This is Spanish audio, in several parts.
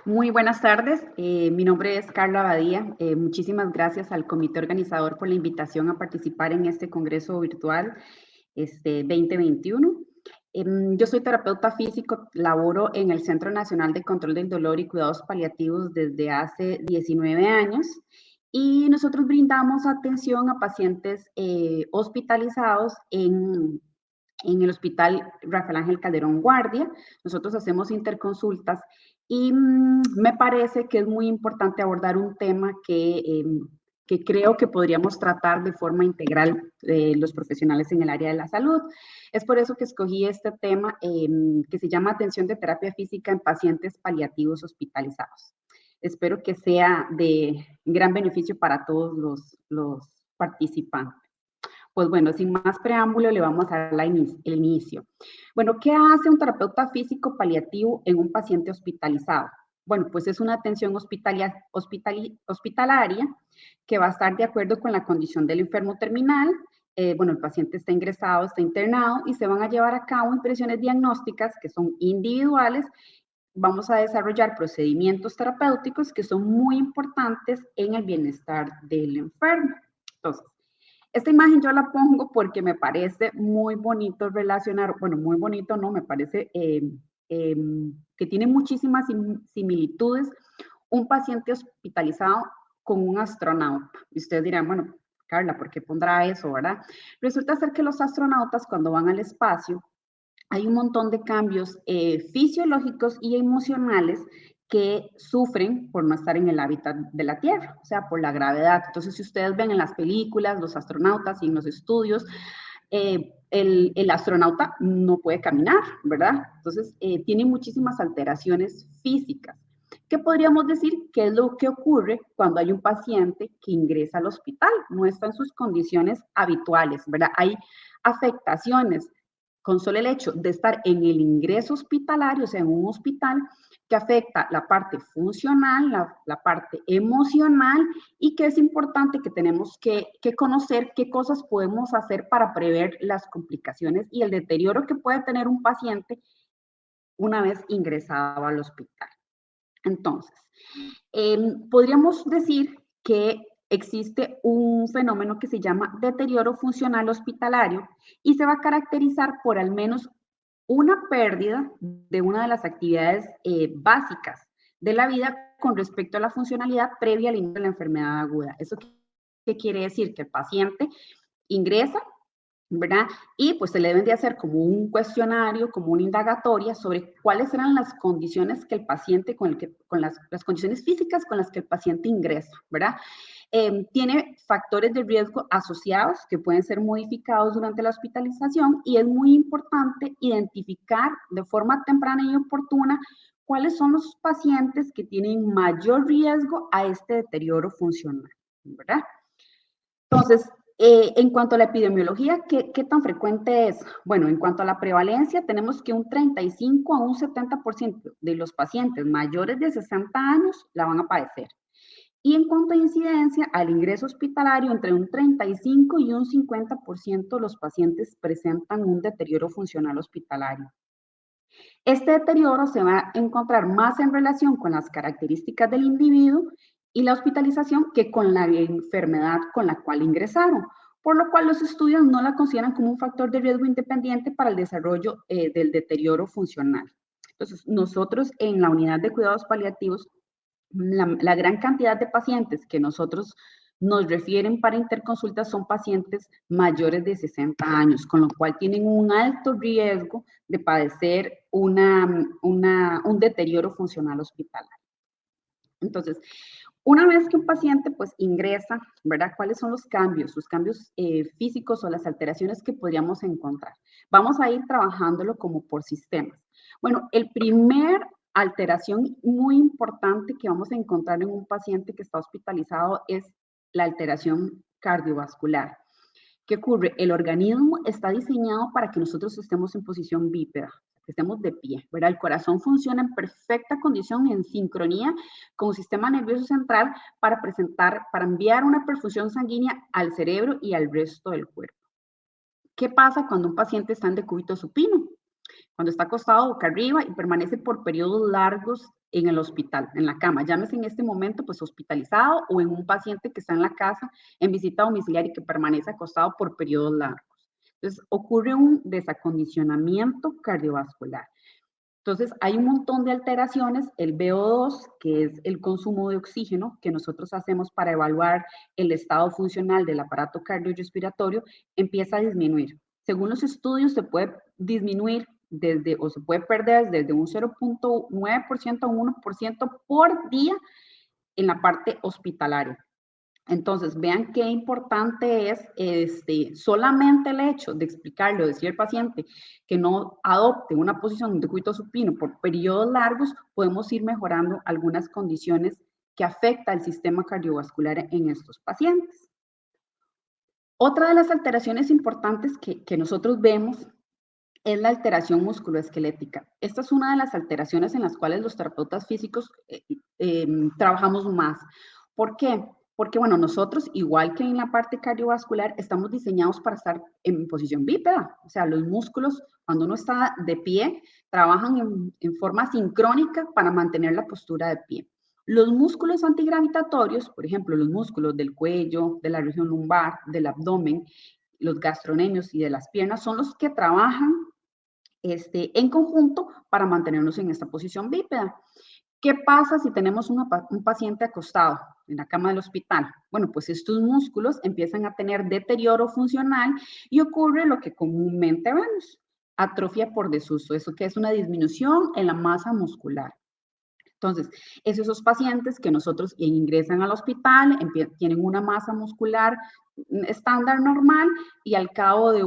Muy buenas tardes, mi nombre es Carla Abadía. Muchísimas gracias al comité organizador por la invitación a participar en este congreso virtual 2021. Yo soy terapeuta físico, laboro en el Centro Nacional de Control del Dolor y Cuidados Paliativos desde hace 19 años y nosotros brindamos atención a pacientes hospitalizados en el Hospital Rafael Ángel Calderón Guardia. Nosotros hacemos interconsultas y me parece que es muy importante abordar un tema que creo que podríamos tratar de forma integral los profesionales en el área de la salud. Es por eso que escogí este tema que se llama atención de terapia física en pacientes paliativos hospitalizados. Espero que sea de gran beneficio para todos los participantes. Pues bueno, sin más preámbulo, le vamos a dar el inicio. Bueno, ¿qué hace un terapeuta físico paliativo en un paciente hospitalizado? Bueno, pues es una atención hospitalaria que va a estar de acuerdo con la condición del enfermo terminal. Bueno, el paciente está ingresado, está internado y se van a llevar a cabo impresiones diagnósticas que son individuales. Vamos a desarrollar procedimientos terapéuticos que son muy importantes en el bienestar del enfermo. Entonces, esta imagen yo la pongo porque me parece muy bonito relacionar, bueno, muy bonito no, me parece que tiene muchísimas similitudes un paciente hospitalizado con un astronauta. Y ustedes dirán, bueno, Carla, ¿por qué pondrá eso, verdad? Resulta ser que los astronautas cuando van al espacio hay un montón de cambios fisiológicos y emocionales que sufren por no estar en el hábitat de la Tierra, o sea, por la gravedad. Entonces, si ustedes ven en las películas, los astronautas y en los estudios, el astronauta no puede caminar, ¿verdad? Entonces, tiene muchísimas alteraciones físicas. ¿Qué podríamos decir? ¿Qué es lo que ocurre cuando hay un paciente que ingresa al hospital? No está en sus condiciones habituales, ¿verdad? Hay afectaciones con solo el hecho de estar en el ingreso hospitalario, o sea, en un hospital, que afecta la parte funcional, la parte emocional y que es importante que tenemos que conocer qué cosas podemos hacer para prever las complicaciones y el deterioro que puede tener un paciente una vez ingresado al hospital. Entonces, podríamos decir que existe un fenómeno que se llama deterioro funcional hospitalario y se va a caracterizar por al menos una pérdida de una de las actividades básicas de la vida con respecto a la funcionalidad previa al inicio de la enfermedad aguda. ¿Eso qué quiere decir? Que el paciente ingresa, ¿verdad? Y pues se le deben de hacer como un cuestionario, como una indagatoria sobre cuáles eran las condiciones que el paciente, con las condiciones físicas con las que el paciente ingresa, ¿verdad? Tiene factores de riesgo asociados que pueden ser modificados durante la hospitalización y es muy importante identificar de forma temprana y oportuna cuáles son los pacientes que tienen mayor riesgo a este deterioro funcional, ¿verdad? Entonces, en cuanto a la epidemiología, ¿qué tan frecuente es? Bueno, en cuanto a la prevalencia, tenemos que un 35 a un 70% de los pacientes mayores de 60 años la van a padecer. Y en cuanto a incidencia, al ingreso hospitalario, entre un 35 y un 50% de los pacientes presentan un deterioro funcional hospitalario. Este deterioro se va a encontrar más en relación con las características del individuo y la hospitalización que con la enfermedad con la cual ingresaron, por lo cual los estudios no la consideran como un factor de riesgo independiente para el desarrollo del deterioro funcional. Entonces, nosotros en la unidad de cuidados paliativos, la gran cantidad de pacientes que nosotros nos refieren para interconsultas son pacientes mayores de 60 años, con lo cual tienen un alto riesgo de padecer un deterioro funcional hospitalario. Entonces, una vez que un paciente pues ingresa, ¿verdad? ¿Cuáles son los cambios, sus cambios físicos o las alteraciones que podríamos encontrar? Vamos a ir trabajándolo como por sistemas. Bueno, el primer alteración muy importante que vamos a encontrar en un paciente que está hospitalizado es la alteración cardiovascular. ¿Qué ocurre? El organismo está diseñado para que nosotros estemos en posición bípeda, que estemos de pie, ¿verdad? El corazón funciona en perfecta condición, en sincronía con el sistema nervioso central para enviar una perfusión sanguínea al cerebro y al resto del cuerpo. ¿Qué pasa cuando un paciente está en decúbito supino? cuando está acostado boca arriba y permanece por periodos largos en el hospital, en la cama, llámese en este momento pues hospitalizado o en un paciente que está en la casa en visita domiciliaria y que permanece acostado por periodos largos. Entonces ocurre un desacondicionamiento cardiovascular. Entonces, hay un montón de alteraciones. El VO2, que es el consumo de oxígeno que nosotros hacemos para evaluar el estado funcional del aparato cardiorrespiratorio, empieza a disminuir. Según los estudios, se puede disminuir desde, o se puede perder desde un 0.9% a un 1% por día en la parte hospitalaria. Entonces, vean qué importante es solamente el hecho de explicarle o decir al paciente que no adopte una posición de decúbito supino por periodos largos, podemos ir mejorando algunas condiciones que afectan al sistema cardiovascular en estos pacientes. Otra de las alteraciones importantes que nosotros vemos es la alteración musculoesquelética. Esta es una de las alteraciones en las cuales los terapeutas físicos trabajamos más. ¿Por qué? Porque, bueno, nosotros, igual que en la parte cardiovascular, estamos diseñados para estar en posición bípeda. O sea, los músculos, cuando uno está de pie, trabajan en forma sincrónica para mantener la postura de pie. Los músculos antigravitatorios, por ejemplo, los músculos del cuello, de la región lumbar, del abdomen, los gastronemios y de las piernas, son los que trabajan en conjunto para mantenernos en esta posición bípeda. ¿Qué pasa si tenemos un paciente acostado en la cama del hospital? Bueno, pues estos músculos empiezan a tener deterioro funcional y ocurre lo que comúnmente vemos, atrofia por desuso, eso que es una disminución en la masa muscular. Entonces, es esos pacientes que nosotros ingresan al hospital, tienen una masa muscular estándar normal y al cabo de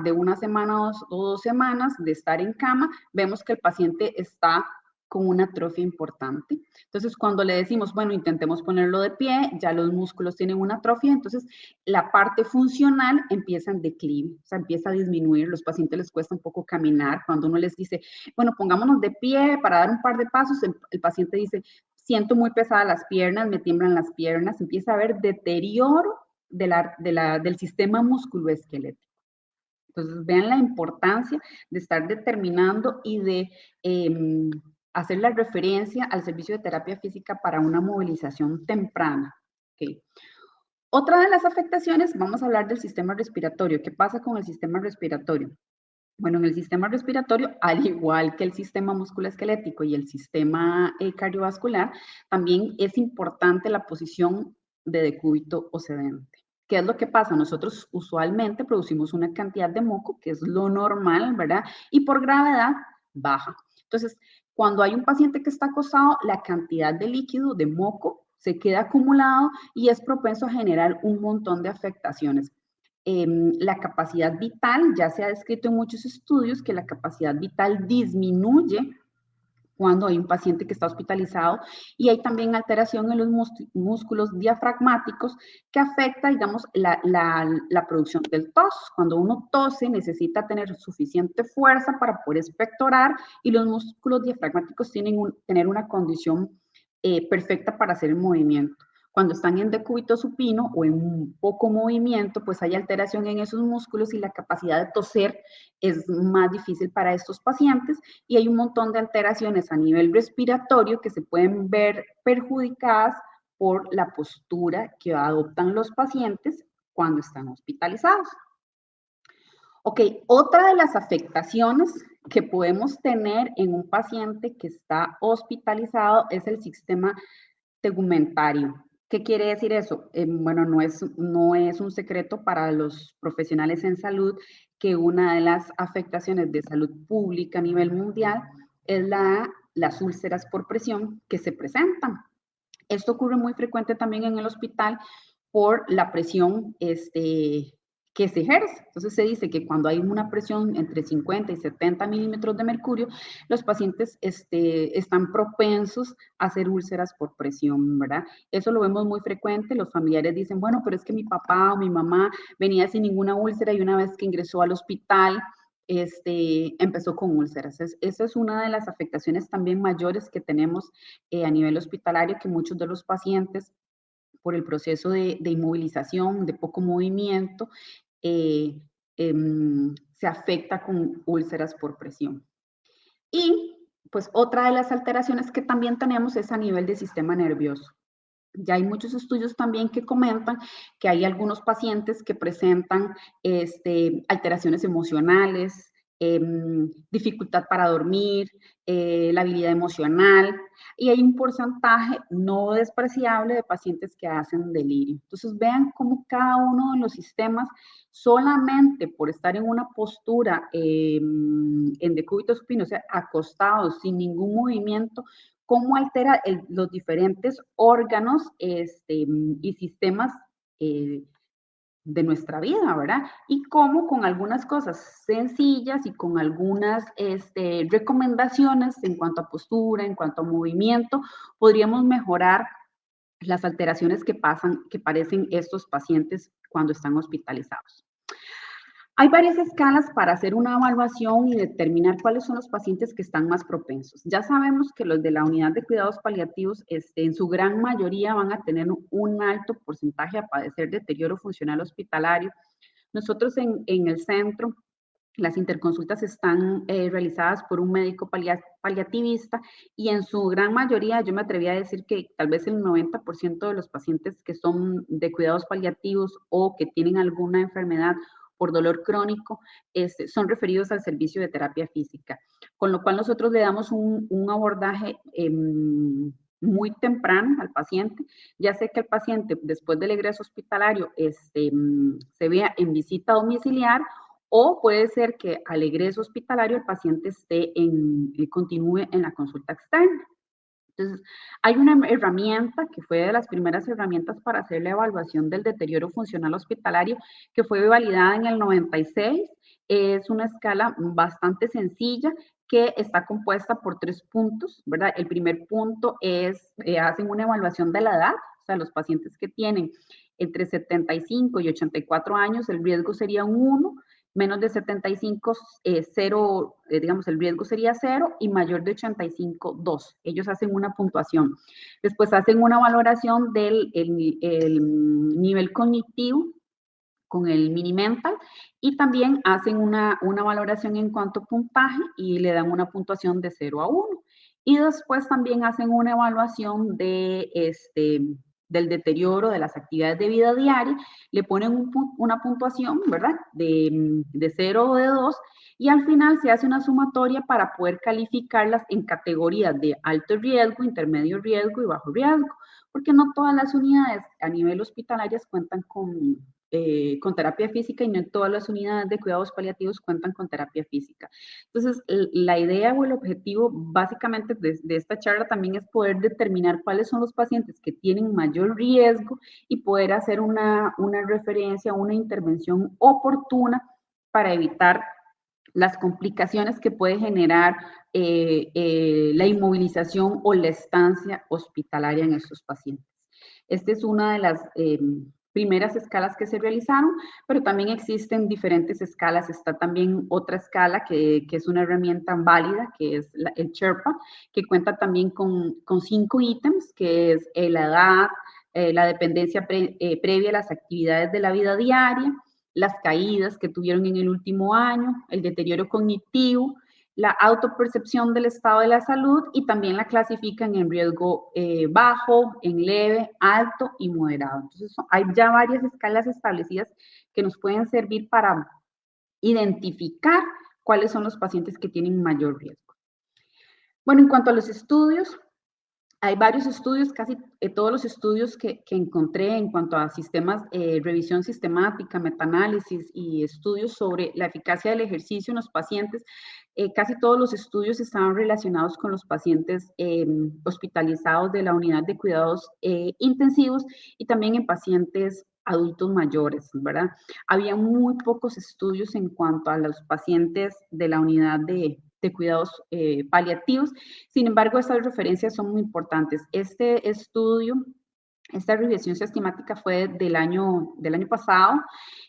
de una semana o 2 semanas de estar en cama, vemos que el paciente está con una atrofia importante. Entonces, cuando le decimos, bueno, intentemos ponerlo de pie, ya los músculos tienen una atrofia, entonces la parte funcional empieza en declive, o sea, empieza a disminuir. Los pacientes les cuesta un poco caminar. Cuando uno les dice, bueno, pongámonos de pie para dar un par de pasos, el paciente dice, siento muy pesadas las piernas, me tiemblan las piernas, empieza a haber deterioro del sistema musculoesquelético. Entonces, vean la importancia de estar determinando y de hacer la referencia al servicio de terapia física para una movilización temprana. Okay. Otra de las afectaciones, vamos a hablar del sistema respiratorio. ¿Qué pasa con el sistema respiratorio? Bueno, en el sistema respiratorio, al igual que el sistema musculoesquelético y el sistema cardiovascular, también es importante la posición de decúbito o sedente. ¿Qué es lo que pasa? Nosotros usualmente producimos una cantidad de moco, que es lo normal, ¿verdad? Y por gravedad baja. Entonces, cuando hay un paciente que está acostado, la cantidad de líquido, de moco, se queda acumulado y es propenso a generar un montón de afectaciones. La capacidad vital, ya se ha descrito en muchos estudios que la capacidad vital disminuye cuando hay un paciente que está hospitalizado y hay también alteración en los músculos diafragmáticos que afecta, digamos, la producción del tos. Cuando uno tose necesita tener suficiente fuerza para poder expectorar y los músculos diafragmáticos tienen tener una condición perfecta para hacer el movimiento. Cuando están en decúbito supino o en un poco movimiento, pues hay alteración en esos músculos y la capacidad de toser es más difícil para estos pacientes y hay un montón de alteraciones a nivel respiratorio que se pueden ver perjudicadas por la postura que adoptan los pacientes cuando están hospitalizados. Ok, otra de las afectaciones que podemos tener en un paciente que está hospitalizado es el sistema tegumentario. ¿Qué quiere decir eso? Bueno, no es un secreto para los profesionales en salud que una de las afectaciones de salud pública a nivel mundial es las úlceras por presión que se presentan. Esto ocurre muy frecuente también en el hospital por la presión que se ejerce. Entonces se dice que cuando hay una presión entre 50 y 70 milímetros de mercurio, los pacientes están propensos a hacer úlceras por presión, ¿verdad? Eso lo vemos muy frecuente. Los familiares dicen, bueno, pero es que mi papá o mi mamá venía sin ninguna úlcera y una vez que ingresó al hospital, empezó con úlceras. Esa es una de las afectaciones también mayores que tenemos a nivel hospitalario, que muchos de los pacientes, por el proceso de inmovilización, de poco movimiento, se afecta con úlceras por presión. Y pues otra de las alteraciones que también tenemos es a nivel del sistema nervioso. Ya hay muchos estudios también que comentan que hay algunos pacientes que presentan alteraciones emocionales, dificultad para dormir, la habilidad emocional, y hay un porcentaje no despreciable de pacientes que hacen delirio. Entonces vean cómo cada uno de los sistemas, solamente por estar en una postura en decúbito supino, o sea, acostados, sin ningún movimiento, cómo altera los diferentes órganos y sistemas de nuestra vida, ¿verdad? Y cómo con algunas cosas sencillas y con algunas recomendaciones en cuanto a postura, en cuanto a movimiento, podríamos mejorar las alteraciones que padecen estos pacientes cuando están hospitalizados. Hay varias escalas para hacer una evaluación y determinar cuáles son los pacientes que están más propensos. Ya sabemos que los de la unidad de cuidados paliativos, en su gran mayoría van a tener un alto porcentaje a padecer deterioro funcional hospitalario. Nosotros en el centro, las interconsultas están realizadas por un médico paliativista y en su gran mayoría, yo me atreví a decir que tal vez el 90% de los pacientes que son de cuidados paliativos o que tienen alguna enfermedad por dolor crónico, son referidos al servicio de terapia física, con lo cual nosotros le damos un abordaje muy temprano al paciente, ya sea que el paciente después del egreso hospitalario se vea en visita domiciliar, o puede ser que al egreso hospitalario el paciente continúe en la consulta externa. Entonces, hay una herramienta que fue de las primeras herramientas para hacer la evaluación del deterioro funcional hospitalario, que fue validada en el 96. Es una escala bastante sencilla que está compuesta por 3 puntos, ¿verdad? El primer punto es, hacen una evaluación de la edad, o sea, los pacientes que tienen entre 75 y 84 años, el riesgo sería un 1, menos de 75, digamos, el riesgo sería 0 y mayor de 85, 2. Ellos hacen una puntuación. Después hacen una valoración del nivel cognitivo con el mini mental y también hacen una valoración en cuanto a puntaje y le dan una puntuación de 0 a 1. Y después también hacen una evaluación del deterioro de las actividades de vida diaria, le ponen una puntuación, ¿verdad? De 0 o de 2, y al final se hace una sumatoria para poder calificarlas en categorías de alto riesgo, intermedio riesgo y bajo riesgo, porque no todas las unidades a nivel hospitalario cuentan con terapia física y no todas las unidades de cuidados paliativos cuentan con terapia física. Entonces, la idea o el objetivo básicamente de esta charla también es poder determinar cuáles son los pacientes que tienen mayor riesgo y poder hacer una referencia, una intervención oportuna para evitar las complicaciones que puede generar la inmovilización o la estancia hospitalaria en estos pacientes. Esta es una de las primeras escalas que se realizaron, pero también existen diferentes escalas. Está también otra escala que es una herramienta válida, que es el Sherpa, que cuenta también con 5 ítems, que es la edad, la dependencia previa a las actividades de la vida diaria, las caídas que tuvieron en el último año, el deterioro cognitivo, la autopercepción del estado de la salud y también la clasifican en riesgo bajo, en leve, alto y moderado. Entonces, hay ya varias escalas establecidas que nos pueden servir para identificar cuáles son los pacientes que tienen mayor riesgo. Bueno, en cuanto a los estudios, hay varios estudios, casi todos los estudios que encontré en cuanto a sistemas, revisión sistemática, metaanálisis y estudios sobre la eficacia del ejercicio en los pacientes, casi todos los estudios estaban relacionados con los pacientes hospitalizados de la unidad de cuidados intensivos y también en pacientes adultos mayores, ¿verdad? Había muy pocos estudios en cuanto a los pacientes de la unidad de cuidados paliativos. Sin embargo, estas referencias son muy importantes. Este estudio, esta revisión sistemática fue del año pasado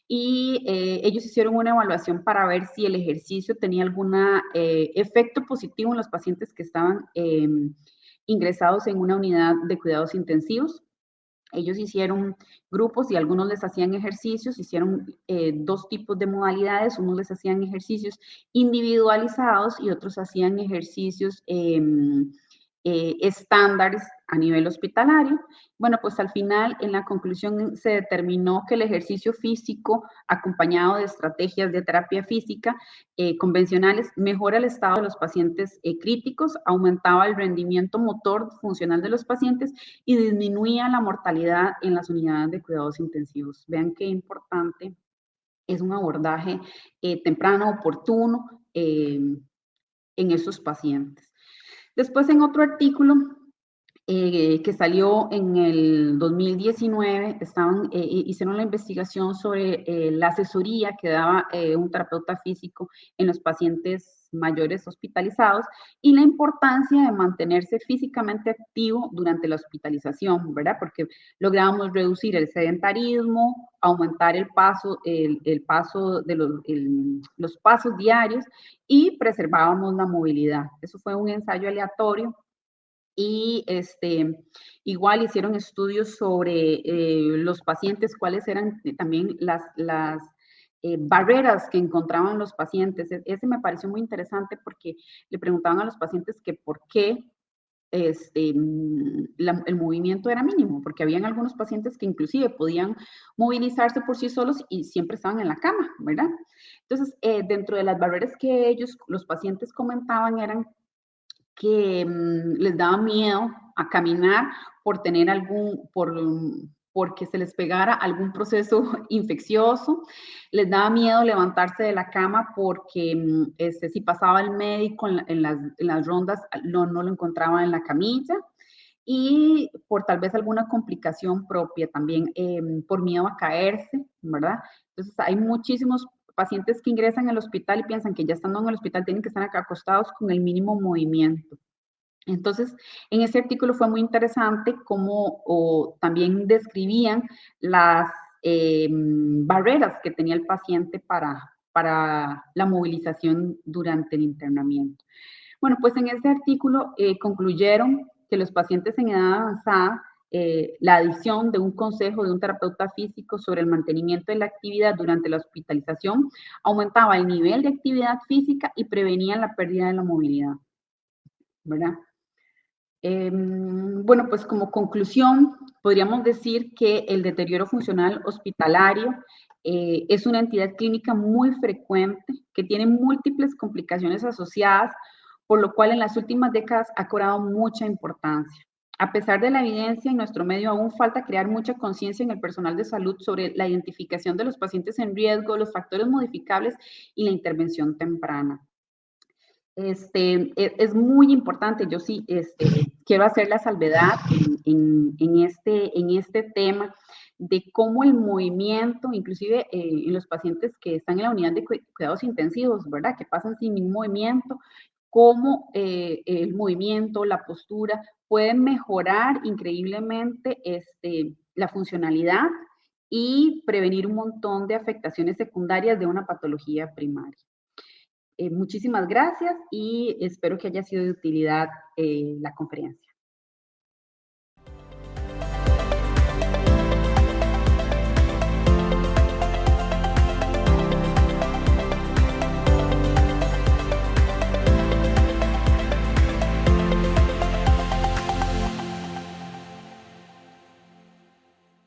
y ellos hicieron una evaluación para ver si el ejercicio tenía algún efecto positivo en los pacientes que estaban ingresados en una unidad de cuidados intensivos. Ellos hicieron grupos y algunos les hacían ejercicios, hicieron dos tipos de modalidades, unos les hacían ejercicios individualizados y otros hacían ejercicios estándares a nivel hospitalario. Bueno, pues al final, en la conclusión, se determinó que el ejercicio físico, acompañado de estrategias de terapia física convencionales, mejora el estado de los pacientes críticos, aumentaba el rendimiento motor funcional de los pacientes y disminuía la mortalidad en las unidades de cuidados intensivos. Vean qué importante es un abordaje temprano, oportuno en esos pacientes. Después, en otro artículo que salió en el 2019, hicieron la investigación sobre la asesoría que daba un terapeuta físico en los pacientes mayores hospitalizados y la importancia de mantenerse físicamente activo durante la hospitalización, ¿verdad? Porque lográbamos reducir el sedentarismo, aumentar el paso de los pasos diarios y preservábamos la movilidad. Eso fue un ensayo aleatorio y igual hicieron estudios sobre los pacientes, cuáles eran también las barreras que encontraban los pacientes. Ese me pareció muy interesante porque le preguntaban a los pacientes que por qué el movimiento era mínimo, porque habían algunos pacientes que inclusive podían movilizarse por sí solos y siempre estaban en la cama, ¿verdad? Entonces, dentro de las barreras que los pacientes comentaban eran que les daba miedo a caminar por tener porque se les pegara algún proceso infeccioso, les daba miedo levantarse de la cama porque si pasaba el médico en las rondas no lo encontraba en la camilla y por tal vez alguna complicación propia también, por miedo a caerse, ¿verdad? Entonces hay muchísimos pacientes que ingresan al hospital y piensan que ya estando en el hospital tienen que estar acá acostados con el mínimo movimiento. Entonces, en ese artículo fue muy interesante cómo también describían las barreras que tenía el paciente para la movilización durante el internamiento. Bueno, pues en este artículo concluyeron que los pacientes en edad avanzada, la adición de un consejo de un terapeuta físico sobre el mantenimiento de la actividad durante la hospitalización aumentaba el nivel de actividad física y prevenía la pérdida de la movilidad, ¿verdad? Bueno, pues como conclusión, podríamos decir que el deterioro funcional hospitalario es una entidad clínica muy frecuente que tiene múltiples complicaciones asociadas, por lo cual en las últimas décadas ha cobrado mucha importancia. A pesar de la evidencia, en nuestro medio aún falta crear mucha conciencia en el personal de salud sobre la identificación de los pacientes en riesgo, los factores modificables y la intervención temprana. Es muy importante, yo sí quiero hacer la salvedad en este tema de cómo el movimiento, inclusive en los pacientes que están en la unidad de cuidados intensivos, ¿verdad? Que pasan sin ningún movimiento, cómo el movimiento, la postura pueden mejorar increíblemente la funcionalidad y prevenir un montón de afectaciones secundarias de una patología primaria. Muchísimas gracias y espero que haya sido de utilidad la conferencia.